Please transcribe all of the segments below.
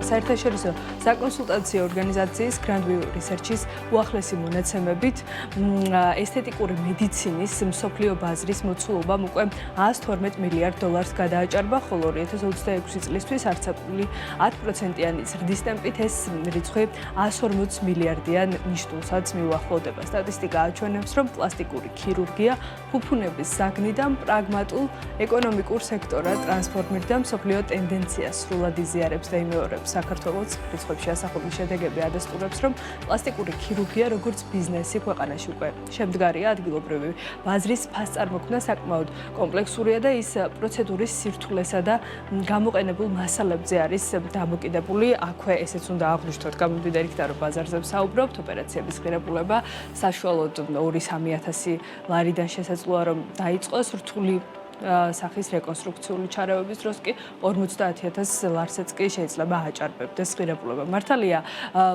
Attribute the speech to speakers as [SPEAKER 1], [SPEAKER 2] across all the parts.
[SPEAKER 1] საერთაშორისო საკონსულტაციო ორგანიზაციის Grandview Research-ის უახლესი მონაცემებით ესთეტიკური მედიცინის მსოფლიო ბაზრის მოცულობამ უკვე 112 მილიარდ დოლარს გადააჭარბა, ხოლო 2026 წლისთვის არცებული 10%-იანი ზრდის ტემპით ეს რიცხვი 140 მილიარდიან ნიშნულსაც მიუახლოვდება. სტატისტიკა აჩვენებს, რომ პლასტიკური ქირურგია ფუფუნების საგნიდან პრაგმატულ ეკონომიკურ სექტორად ტრანსფორმირდა მსოფლიო ტენდენციას სრულად იზიარებს და იმეორებს. საქართველოს რიცხვებში ასახული შედეგები ადასტურებს, რომ პლასტიკური ქირურგია როგორც ბიზნესი ქვეყანაში უკვე შემდგარია. ადგილობრივი ბაზრის ფასწარმოქმნა საკმაოდ კომპლექსურია და ის პროცედურის სირთულესა და გამოყენებულ მასალებზე არის დამოკიდებული. აქვე ესეც უნდა აღვნიშნოთ, გამომდინარე იქიდან, რომ ბაზარზე ვსაუბრობთ, ოპერაციების ღირებულება საშუალოდ 2-3 ლარიდან შესაძლოა, რომ დაიწყოს რთული სახის რეკონსტრუქციული ჩარევების დროს კი 50,000 ლარსაც კი შეიძლება აჭარბებდეს ღირებულება. მართალია,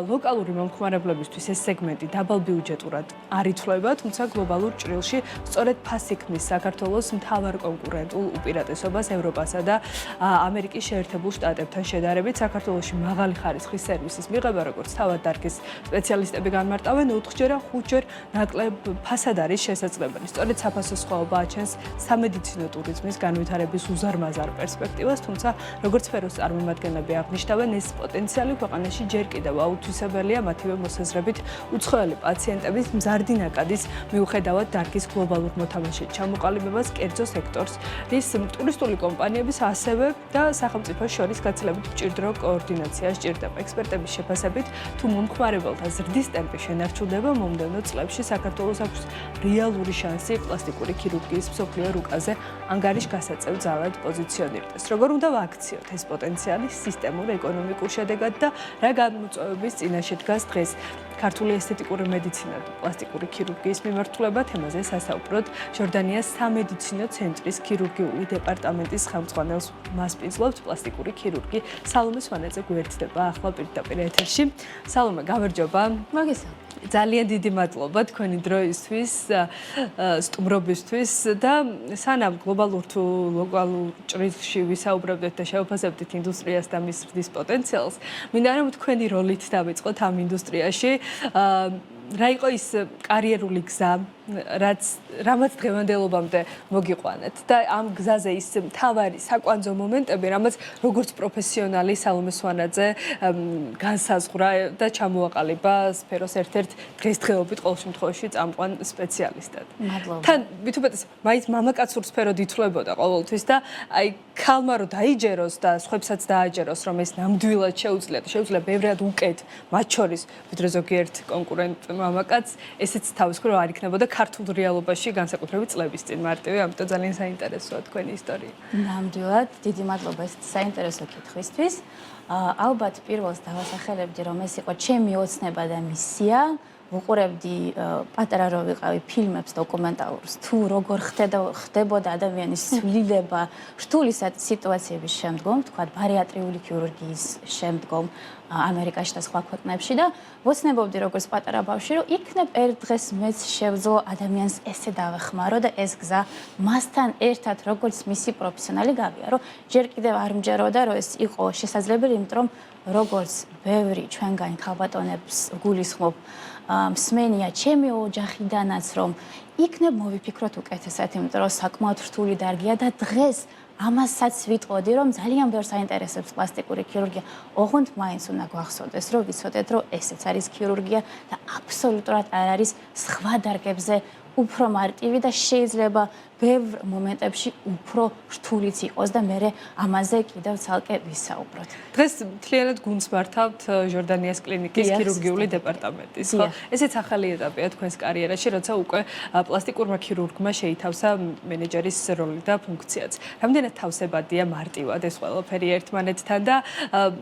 [SPEAKER 1] ლოკალური მომხმარებლებისთვის ეს სეგმენტი დაბალ ბიუჯეტურად არ ითვლება, თუმცა გლობალურ ჭრილში სწორედ ფასი ქმნის საქართველოს მთავარ კონკურენტულ უპირატესობას ევროპასა და ამერიკის შეერთებულ შტატებთან შედარებით. საქართველოში მაღალი ხარისხის სერვისის მიღება, როგორც თავად დარგის სპეციალისტები განმარტავენ, 4-ჯერ ან 5-ჯერ ნაკლებ ფასად არის შესაძლებელი. სწორედ საფასო სხვაობა აჩენს სამედიცინო ტურიზმის განვითარების უზარმაზარ პერსპექტივას, თუმცა როგორც სფეროს წარმომადგენლები აღნიშნავენ, ეს პოტენციალი ქვეყანაში ჯერ კიდევ აუთვისებელია მათივე მოსაზრებით უცხოელი პაციენტების მზარდი ნაკადის მიუხედავად დარგის გლობალურ მოთამაშედ ჩამოყალიბებას კერძო სექტორს, რის ტურისტული კომპანიების ასევე და სახელმწიფოს შორის გაცილებით მჭიდრო კოორდინაცია სჭირდება. ექსპერტების შეფასებით, თუ მომხმარებელთა ზრდის ტემპი შენარჩუნდება, მომდევნო წლებში საქართველოს აქვს რეალური შანსი პლასტიკური ქირურგიის მსოფლიო რუკაზე ანგარიშ გასაწევ ძალად პოზიციონირდეს. როგორ უნდა ვაქციოთ ეს პოტენციალი სისტემურ ეკონომიკურ შედეგად და რა გამოწვევების წინაშე დგას დღეს ქართული ესთეტიკური მედიცინა და პლასტიკური ქირურგიის მიმართულება? თემაზე სასაუბროდ ჟორდანიას სამედიცინო ცენტრის ქირურგიული დეპარტამენტის ხელმძღვანელს მასპინძლობთ პლასტიკური ქირურგი სალომე სვანაძე გვერდდება ახლა პირდაპირ ეთერში. სალომე, გამარჯობა.
[SPEAKER 2] მოგესალმებით.
[SPEAKER 1] ძალიან დიდი მადლობა თქვენი დროისთვის, სტუმრობისთვის და სანამ გლობალურ თუ ლოკალურ ჭრილში ვისაუბრებდით და შევფასებდით ინდუსტრიას და მის ზრდის პოტენციალს, მინდა რომ თქვენი როლით დავიწყოთ ამ ინდუსტრიაში. რა იყო ის კარიერული გზა, რამაც დღევანდელობამდე მოგიყვანეთ და ამ გზაზე ის მთავარი საკვანძო მომენტები, რამაც როგორც პროფესიონალი სალომე სვანაძე განსაზღვრა და ჩამოაყალიბა სფეროს ერთ-ერთ დღესდღეობით ყოველ შემთხვევაში წამყვან სპეციალისტად.
[SPEAKER 2] მადლობა.
[SPEAKER 1] თან ვითუბეტეს მაინც მამაკაცურ სფეროდ ითვლებოდა ყოველთვის და აი ქალმა რო დაიჯეროს და სხვებსაც დააჯეროს, რომ ეს ნამდვილად შეუძლია ბევრად უკეთ მათ შორის ვიდრე ზოგიერთ კონკურენტ მამაკაც, ესეც თავის მხრივ არ იქნებოდა ქართულ რეალობაში განსაკუთრებით წლების წინ მარტივი, ამიტომ ძალიან საინტერესოა თქვენი ისტორია.
[SPEAKER 2] ნამდვილად, დიდი მადლობა ეს საინტერესო კითხვისთვის. ალბათ პირველს დავასახელებდი, რომ ეს იყო ჩემი ოცნება და მისია. ვუყურებდი პატარა რო ვიყავი ფილმებს დოკუმენტალურს, თუ როგორ ხდებოდა ადამიანის ცვლილება რთული სიტუაციების შემდგომ, თქვა ბარიატრიული ქირურგიის შემდგომ ამერიკაში და სხვა ქვეყნებში და ვოცნებობდი როგორც პატარა ბავშვი, რომ იქნებ ერთ დღეს მეც შევძლო ადამიანს ესე დავეხმარო და ეს გზა მასთან ერთად როგორც მისი პროფესიონალი გავიარო. ჯერ კიდევ არ მჯეროდა, რომ ეს იყო შესაძლებელი, იმიტომ რომ როგორც ბევრი ჩვენგანი ქალბატონებს გულისხმობ, მსმენია ჩემი ოჯახიდანაც, რომ იქნებ მოვიფიქროთ უკეთესად, იმიტომ რომ საკმაოდ რთული დარგია და დღეს ამასაც ვიტყოდი, რომ ძალიან ბევრს აინტერესებს პლასტიკური ქირურგია. ოღონდ მაინც უნდა გვახსოვდეს, რომ ვიცოდეთ, რომ ესეც არის ქირურგია და აბსოლუტურად არ არის სხვა დარგებზე უფრო მარტივი და შეიძლება ბევრ მომენტებში უფრო რთულიც იყოს და მე ამაზე კიდევ ცალკე ვისაუბროთ.
[SPEAKER 1] დღეს მთლიანად გუნდს მართავთ ჟორდანიას კლინიკის ქირურგიული დეპარტამენტის, ხო? ესეც ახალი ეტაპია თქვენს კარიერაში, როცა უკვე პლასტიკურმა ქირურგმა შეითავსა მენეჯერის როლი და ფუნქციაც. რამდენად თავსებადია მარტივად ეს ყველაფერი ერთმანეთთან და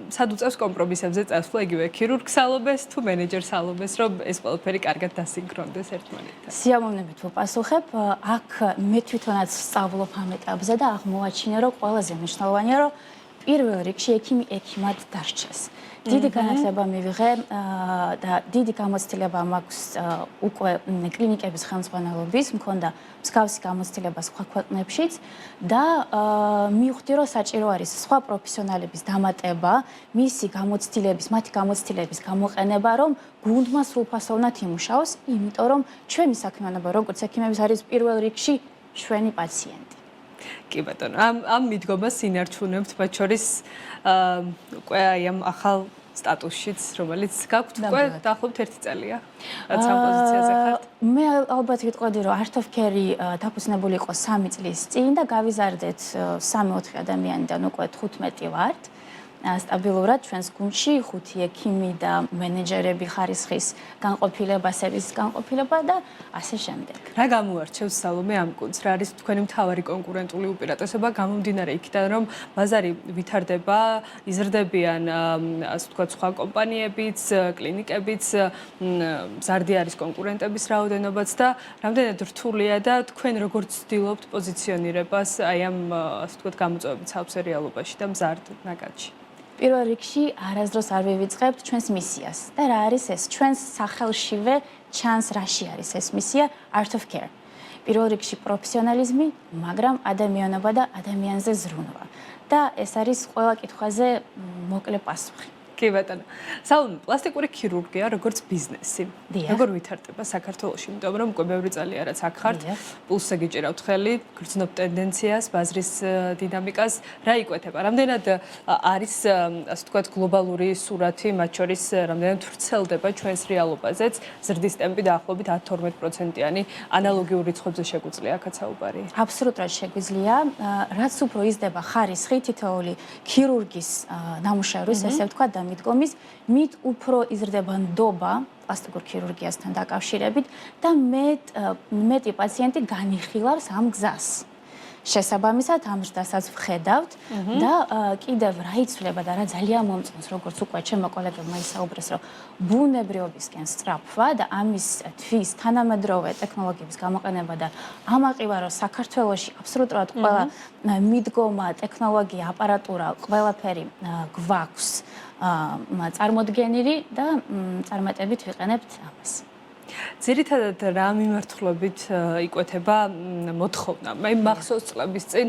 [SPEAKER 1] სად უწევს კომპრომისებზე წასვლა იგივე ქირურგ სალომეს თუ მენეჯერ სალომეს, რომ ეს ყველაფერი კარგად დასინქრონდეს ერთმანეთთან?
[SPEAKER 2] სიამოვნებით ვუპასუხებ. აქ მე თვითონაც სწავლობ ამ ეტაპზე და აღმოვაჩინე, რომ ყველაზე მნიშვნელოვანია, რომ პირველ რიგში ექიმად დარჩეს. დიდი განათლება მივიღე და დიდი გამოცდილება მაქვს უკვე კლინიკების ხელმძღვანელობის, მქონდა მსგავსი გამოცდილება სხვა ქვეყნებშიც და მივხვდი, რომ საჭირო არის სხვა პროფესიონალების დამატება, მათი გამოცდილების გამოყენება, რომ გუნდმა სრულფასოვნად იმუშაოს, იმიტომ რომ ჩვენი საქმიანობა როგორც ექიმების არის პირველ რიგში ჩვენი პაციენტი.
[SPEAKER 1] კი ბატონო, ამ მიდგომას ინარჩუნებთ, მათ შორის უკვე აი ამ ახალ სტატუსშიც, რომელიც გაქვთ უკვე დაახლოებით 1 წელია, რაც ამ პოზიციაზე ხართ.
[SPEAKER 2] მე ალბათ ვიტყოდი, რომ Art of Care დაფუძნებული იყო 3 წლის წინ და გავიზარდეთ 3-4 ადამიანიდან უკვე 15 ვართ. სტაბილურად ჩვენს გუნდში 5 ექიმი და მენეჯერები ხარისხის განყოფილება, სერვისის განყოფილება და ასე შემდეგ.
[SPEAKER 1] რა გამოარჩევს სალომე ამ გუნდს? რა არის თქვენი მთავარი კონკურენტული უპირატესობა გამომდინარე იქიდან, რომ ბაზარი ვითარდება, იზრდებიან, ასე ვთქვათ, სხვა კომპანიებიც, კლინიკებიც, მზარდი არის კონკურენტების რაოდენობაც და რამდენად რთულია და თქვენ როგორ ცდილობთ პოზიციონირებას აი ამ ასე ვთქვათ გამოწვევებით საუბსერიალობაში და მზარდ ნაკადში?
[SPEAKER 2] პირველ რიგში არასდროს არ ვივიწყებთ ჩვენს მისიას. და რა არის ეს? ჩვენს სახელშივე ჩანს რაში არის ეს მისია Art of Care. პირველ რიგში პროფესიონალიზმი, მაგრამ ადამიანობა და ადამიანზე ზრუნვა. და ეს არის ყველა კითხვაზე მოკლე პასუხი.
[SPEAKER 1] კი ბატონო. სალომე, პლასტიკური ქირურგია როგორც ბიზნესი. როგორ ვითარდება საქართველოში? იმიტომ რომ უკვე ბევრი წელია რაც აქ ხართ, პულსზე გიჭირავთ ხელი, გრძნობ ტენდენციას, ბაზრის დინამიკას, რა იკვეთება? რამდენად არის, ასე ვთქვათ, გლობალური სურათი, მათ შორის რამდენად ვრცელდება ჩვენს რეალობაზეც, ზრდის ტემპი დაახლოებით 10-12%-იანი ანალოგიურ რიცხვებზე შეგვიძლია აქაც საუბარი?
[SPEAKER 2] აბსოლუტურად შეგვიძლია. რაც უფრო იზრდება ხარისხი თითოეული ქირურგის ნამუშევრის, ესე ვთქვათ, და მიდგომის, მით უფრო იზრდება ნდობა პლასტიკურ ქირურგიასთან დაკავშირებით და მეტი პაციენტი განიხილავს ამ გზას. შესაბამისად, ამ ზრდასაც ვხედავთ და კიდევ რა იცვლება და რა ძალიან მომწონს, როგორც უკვე ჩემო კოლეგებმა ისაუბრეს, რომ ბუნებრიობისკენ სწრაფვა და ამის თვის თანამედროვე ტექნოლოგიების გამოყენება და ამაყივა, რომ საქართველოში აბსოლუტურად ყველა მიდგომა, ტექნოლოგია, აპარატურა, ყველაფერი გვაქვს წარმოდგენილი და წარმატებით ვიყენებთ ამას.
[SPEAKER 1] ძირითადად რა მიმართულებით იკვეთება მოთხოვნა? მე მახსოვს წლების წინ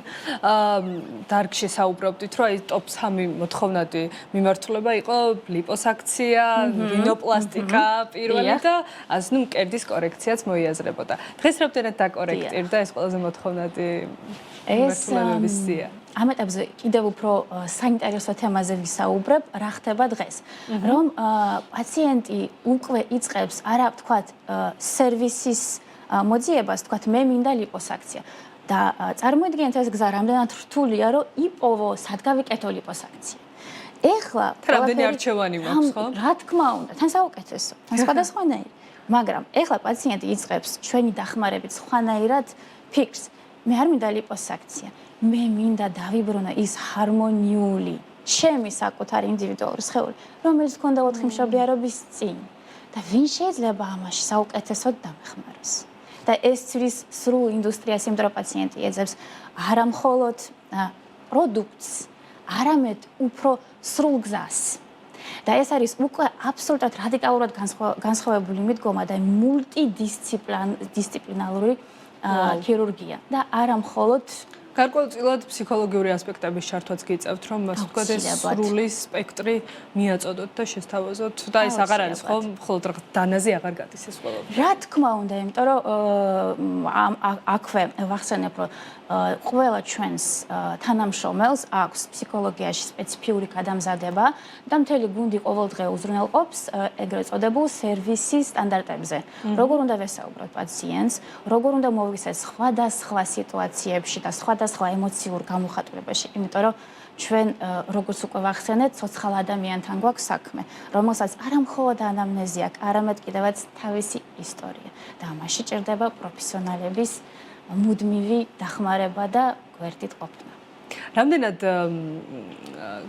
[SPEAKER 1] დარგში საუბრობდით, რომ აი ტოპ 3 მოთხოვნადი მიმართულება იყო ლიპოსაქცია, რინოპლასტიკა პირველი და ასე ნუ მკერდის კორექციაც მოიაზრებოდა. დღეს რამდენად დაკორექტირდა ეს ყველაზე მოთხოვნადი მიმართულებების სია? ამ ეტაპზე
[SPEAKER 2] კიდევ უფრო საინტერესო თემაზე ვისაუბრებ, რა ხდება დღეს. რომ პაციენტი უკვე იწყებს არა ვთქვათ სერვისის მოძიებას, ვთქვათ მე მინდა ლიპოსაქცია. და წარმოიდგინეთ ეს გზა რამდენად რთულია, რომ იპოვო, სად გავიკეთო ლიპოსაქცია. ეხლა
[SPEAKER 1] რამდენი არჩევანი მაქვს, ხო?
[SPEAKER 2] რა თქმა უნდა, თან საუკეთესო, თან სხვადასხვანაირი. მაგრამ ეხლა პაციენტი იწყებს ჩვენი დახმარებით სხვანაირად ფიქრს. მე არ მინდა ლიპოსაქცია. მე მინდა დავიბრუნო ის ჰარმონიული, ჩემი საკუთარი ინდივიდუალური სხეული, რომელიც მქონდა 4 მშობიარობის წინ. და ვინ შეიძლება ამაში საუკეთესოდ დამეხმაროს? და ეს ცვლის სრულ ინდუსტრიას, იმიტომ რომ პაციენტი ეძებს არა მხოლოდ პროდუქტს, არამედ უფრო სრულ გზას. და ეს არის უკვე აბსოლუტურად რადიკალურად განსხვავებული მიდგომა და მულტიდისციპლინარული ქირურგია და არა მხოლოდ
[SPEAKER 1] გარკვეულწილად ფსიქოლოგიური ასპექტების ჩართვაც გიწევთ, რომ ასე ვთქვათ ეს სრული სპექტრი მიაწოდოთ და შესთავაზოთ და ეს აღარ არის ხო მხოლოდ დანაზე აღარ გადის ეს ყველაფერი.
[SPEAKER 2] რა თქმა უნდა, იმიტომ რომ აქვე ვახსენებ, რომ ყველა ჩვენს თანამშრომელს აქვს ფსიქოლოგიაში სპეციფიური გადამზადება და მთელი გუნდი ყოველდღე უზრუნველყოფს ეგრეთ წოდებულ სერვისის სტანდარტებზე. როგორ უნდა ვესაუბროთ პაციენტს, როგორ უნდა მოვისწროთ სხვადასხვა სიტუაციებში და სხვადასხვა ემოციურ გამოხატულებაში, იმიტომ რომ ჩვენ როგორც უკვე ვახსენეთ, ცოცხალ ადამიანთან გვაქვს საქმე, რომელსაც არა მხოლოდ ანამნეზია, არამედ კიდევაც თავისი ისტორია და ამაში ჭირდება პროფესიონალების მუდმივი დახმარება და გვერდით ყოფნა.
[SPEAKER 1] რამდენად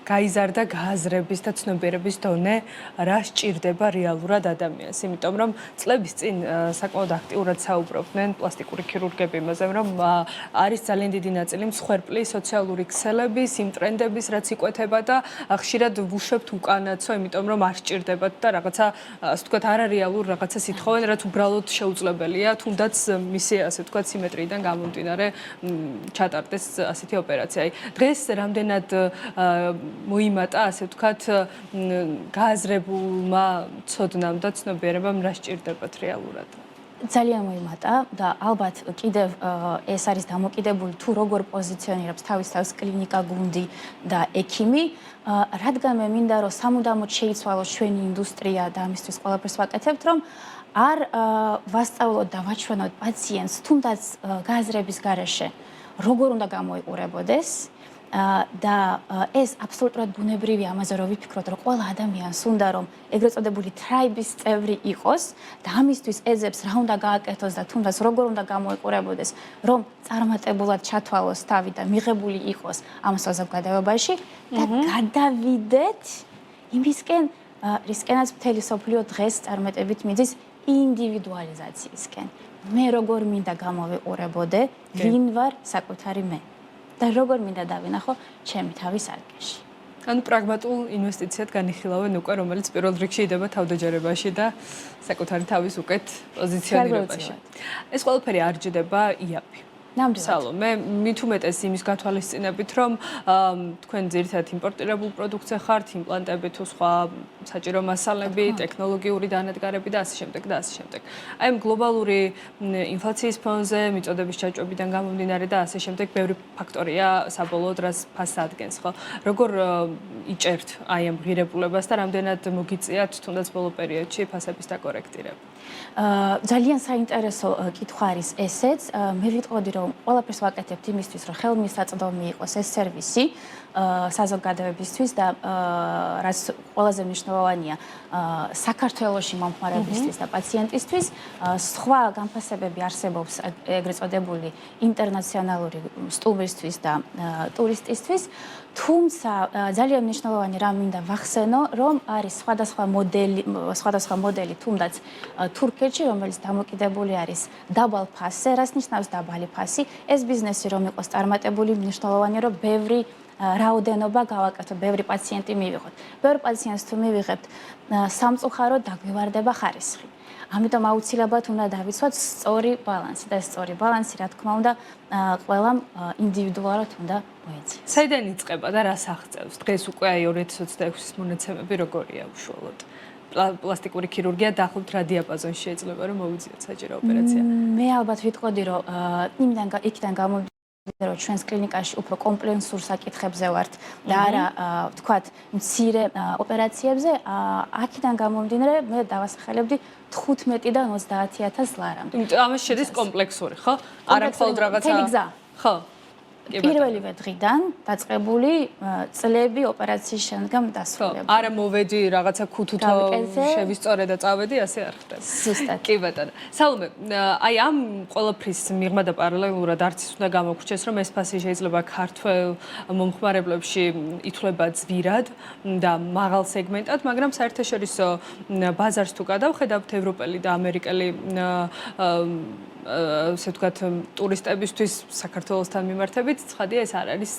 [SPEAKER 1] გაიზარდა გააზრების და ცნობიერების დონე, რა სჭირდება რეალურად ადამიანს, იმიტომ რომ წლების წინ საკმაოდ აქტიურად საუბრობდნენ პლასტიკური ქირურგები იმაზე, რომ არის ძალიან დიდი ნაწილი მსხვერპლი სოციალური ქსელების, იმ ტრენდების, რაც იკვეთება და ხშირად ვუშვებთ უკანაცო, იმიტომ რომ არ სჭირდებათ და რაღაცა, ასე ვთქვათ, არარეალურ რაღაცას ითხოვენ, რაც უბრალოდ შეუძლებელია, თუნდაც მისი, ასე ვთქვათ, სიმეტრიიდან გამომდინარე ჩატარდეს ასეთი ოპერაცია. დღეს რამდენად მოიმატა, ასე ვთქვათ, გააზრებულმა ცოდნამ და ცნობიერებამ რა სჭირდებათ რეალურად?
[SPEAKER 2] ძალიან მოიმატა და ალბათ კიდევ ეს არის დამოკიდებული თუ როგორ პოზიციონირებს თავის კლინიკა, გუნდი და ექიმი, რადგან მე მინდა რომ სამუდამოდ შეიცვალოს ჩვენი ინდუსტრია და ამისთვის ყველაფერს ვაკეთებთ, რომ არ ვასწავლოთ და ვაჩვენოთ პაციენტს თუნდაც გააზრების გარეშე როგორ უნდა გამოიყურებოდეს და ეს აბსოლუტურად ბუნებრივია, ამაზე რომ ვიფიქროთ, რომ ყველა ადამიანს უნდა რომ ეგრეთ წოდებული ტრაიბის წევრი იყოს და ამისთვის ეძებს რა უნდა გააკეთოს და თუნდაც როგორ უნდა გამოიყურებოდეს, რომ წარმატებულად ჩათვალოს თავი და მიღებული იყოს ამ საზოგადოებაში და გადავიდეთ იმისკენ, რისკენაც მთელი სოფლიო დღეს წარმატებით მიდის ინდივიდუალიზაციისკენ. მე როგორ მინდა გამოვიყურებოდე, ვინ ვარ საკუთარი მე. და როგორ მინდა დავინახო ჩემი თავის არქეში.
[SPEAKER 1] ანუ პრაგმატულ ინვესტიციად განიხილავენ უკვე, რომელიც პირველ რიგში იდება თავდაჯერებაში და საკუთარი თავის უკეთ პოზიციონირებაში. ეს ყველაფერი არ ჯდება იაფი. სალომე, მით უმეტეს იმის გათვალისწინებით, რომ თქვენ ძირითადად იმპორტირებულ პროდუქტზე ხართ, იმპლანტები თუ სხვა საჭირო მასალები, ტექნოლოგიური დანადგარები და ასე შემდეგ და ასე შემდეგ. აი ამ გლობალური ინფლაციის ფონზე, მიწოდების ჩაჭვებიდან გამომდინარე და ასე შემდეგ, ბევრი ფაქტორია საბოლოოდ რას ფასს ადგენს, ხო? როგორ იჭერთ აი ამ ღირებულებას და რამდენად მოგიწიათ თუნდაც ბოლო პერიოდში ფასების დაკორექტირება?
[SPEAKER 2] ძალიან საინტერესო კითხვა არის ესეც. მე ვიტყოდი, რომ ყველაფერს ვაკეთებთ იმისთვის, რომ ხელმისაწვდომი იყოს ეს სერვისი საზოგადოებისთვის და რაც ყველაზე მნიშვნელოვანია საქართველოში მომხმარებისთვის და პაციენტისთვის, სხვა განფასებები არსებობს ეგრეთ წოდებული ინტერნაციონალური სტუმრისთვის და ტურისტისთვის, თუმცა ძალიან მნიშვნელოვანი რამ მინდა ვახსენო, რომ არის სხვადასხვა მოდელი თუნდაც თურქეთში, რომელიც დამოკიდებული არის დაბალ ფასზე, რაც ნიშნავს დაბალი ფასი. ეს ბიზნესი რომ იყოს წარმატებული, მნიშვნელოვანია რომ ბევრი რაოდენობა გავაკეთოთ, ბევრი პაციენტი მივიღოთ. ბევრ პაციენტს თუ მივიღებთ სამწუხაროდ დაგვივარდება ხარისხი. ამიტომ აუცილებლად უნდა დავიცვათ სწორი ბალანსი და სწორი ბალანსი, რა თქმა უნდა, ყველამ ინდივიდუალურად უნდა მოეწიოს.
[SPEAKER 1] საიდან იწყება და რას აღწევს? დღეს უკვე აი 2026-ის მონაცემები როგორია უშუალოდ? პლასტიკური ქირურგია დაახლოებით რა დიაპაზონში შეიძლება რომ მოვიძიოთ საჭირო ოპერაცია?
[SPEAKER 2] მე ალბათ ვიტყოდი, რომ იქიდან გამომდინარე რომ ჩვენს კლინიკაში უფრო კომპლექსურ საკითხებზე ვართ და არა ვთქვათ მცირე ოპერაციებზე, აქედან გამომდინარე მე დავასახელებდი 15-დან 30,000 ლარამდე.
[SPEAKER 1] იმიტომ ამას შედის კომპლექსური, ხო? არა მხოლოდ რაღაცა.
[SPEAKER 2] მთელი გზა.
[SPEAKER 1] ხო.
[SPEAKER 2] პირველივე დღიდან დაწყებული წლები ოპერაციის შემდგომ დასრულებული.
[SPEAKER 1] არა მოვედი რაღაცა ქუთუთო შევისწორე და წავედი, ასე არ ხდება.
[SPEAKER 2] ზუსტად.
[SPEAKER 1] კი ბატონო. სალომე, აი ამ ყველაფრის მიღმა და პარალელურად არც ის უნდა გამოგვრჩეს, რომ ეს ფასი შეიძლება ქართველ მომხმარებლებში ითვლება ძვირად და მაღალ სეგმენტად, მაგრამ საერთაშორისო ბაზარს თუ გადავხედავთ, ევროპელი და ამერიკელი ასე ვთქვათ, ტურისტებისთვის საქართველოსთან მიმართებით, ცხადია ეს არ არის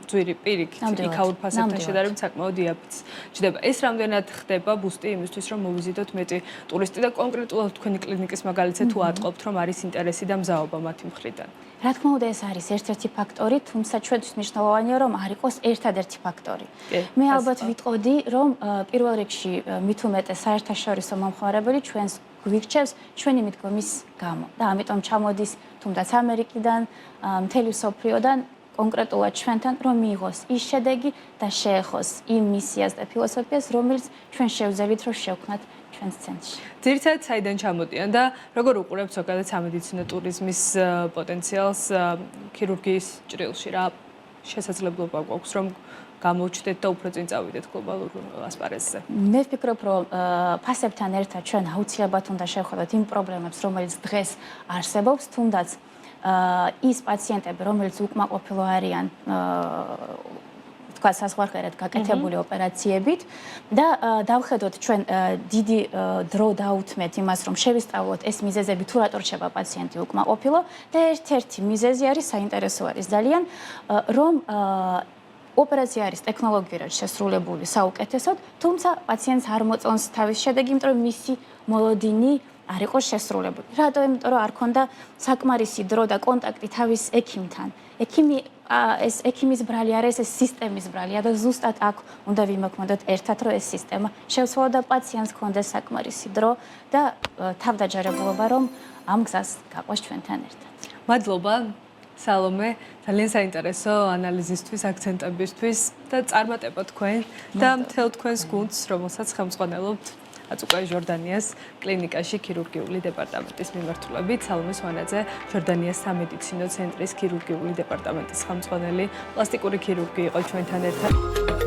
[SPEAKER 1] ძვირი პირიქით, იქაურ ფასებთან შედარებით საკმაოდ იაფიც ჩდება. ეს რამდენად ხდება ბუსტი იმისთვის, რომ მოვიზიდოთ მეტი ტურისტი და კონკრეტულად თქვენი კლინიკის მაგალითზე თუ ატყობთ, რომ არის ინტერესი და მზაობა მათი მხრიდან?
[SPEAKER 2] რა თქმა უნდა, ეს არის ერთ-ერთი ფაქტორი, თუმცა ჩვენთვის მნიშვნელოვანია, რომ არ იყოს ერთადერთი ფაქტორი. მე ალბათ ვიტყოდი, რომ პირველ რიგში მით უმეტეს საერთაშორისო მომხმარებელი ჩვენს გვირჩევს ჩვენი მიდგომის გამო და ამიტომ ჩამოდის თუნდაც ამერიკიდან, მთელი მსოფლიოდან კონკრეტულად ჩვენთან, რომ მიიღოს ის შედეგი და შეეხოს იმ მისიას და ფილოსოფიას, რომელიც ჩვენ შევძლებთ, რომ შევქმნათ ჩვენს ცენტრში.
[SPEAKER 1] ძირითადად საიდან ჩამოდიან და როგორ უყურებთ ზოგადად სამედიცინო ტურიზმის პოტენციალს ქირურგიის ჭრილში, რა შესაძლებლობა გვაქვს, რომ გამოვჩდეთ და უფრო წინ წავიდეთ გლობალურ ასპარეზზე? მე
[SPEAKER 2] ვფიქრობ, რომ ფასებთან ერთად ჩვენ აუცილებლად უნდა შევხედოთ იმ პრობლემებს, რომელიც დღეს არსებობს, თუნდაც ის პაციენტები, რომელიც უკმაყოფილო არიან თქვა საზღვარგარეთ გაკეთებული ოპერაციებით და დავხედოთ ჩვენ დიდი დრო დაუთმეთ იმას, რომ შევისწავლოთ ეს მიზეზები თუ რატო რჩება პაციენტი უკმაყოფილო და ერთ-ერთი მიზეზი არის საინტერესო არის ძალიან, რომ ოპერაცია არის ტექნოლოგიურად შესრულებული საუკეთესოდ, თუმცა პაციენტს არ მოწონს თავის შედეგი, იმიტომ რომ მისი მოლოდინი არ იყო შესრულებული. რატო? იმიტომ რომ არ ქონდა საკმარისი დრო და კონტაქტი თავის ექიმთან. ეს ექიმის ბრალი არის, ეს სისტემის ბრალია და ზუსტად აქ უნდა ვიმოქმედოთ ერთად, რომ ეს სისტემა შევცვალოთ და პაციენტს ქონდეს საკმარისი დრო და თავდაჯერებულობა, რომ ამ გზას გაყვეს ჩვენთან ერთად.
[SPEAKER 1] მადლობა. სალომე, ძალიან საინტერესო ანალიზისთვის, აქცენტებისთვის და წარმატება თქვენ და მთელ თქვენს გუნდს, რომელსაც ხელმძღვანელობთ აწუկა ჟორდანიას კლინიკაში ქირურგიული დეპარტამენტის მიმართულებით. სალომე სვანაძე, ჟორდანიას სამედიცინო ცენტრის ქირურგიული დეპარტამენტის ხელმძღვანელი, პლასტიკური ქირურგი იყო ჩვენთან ერთად.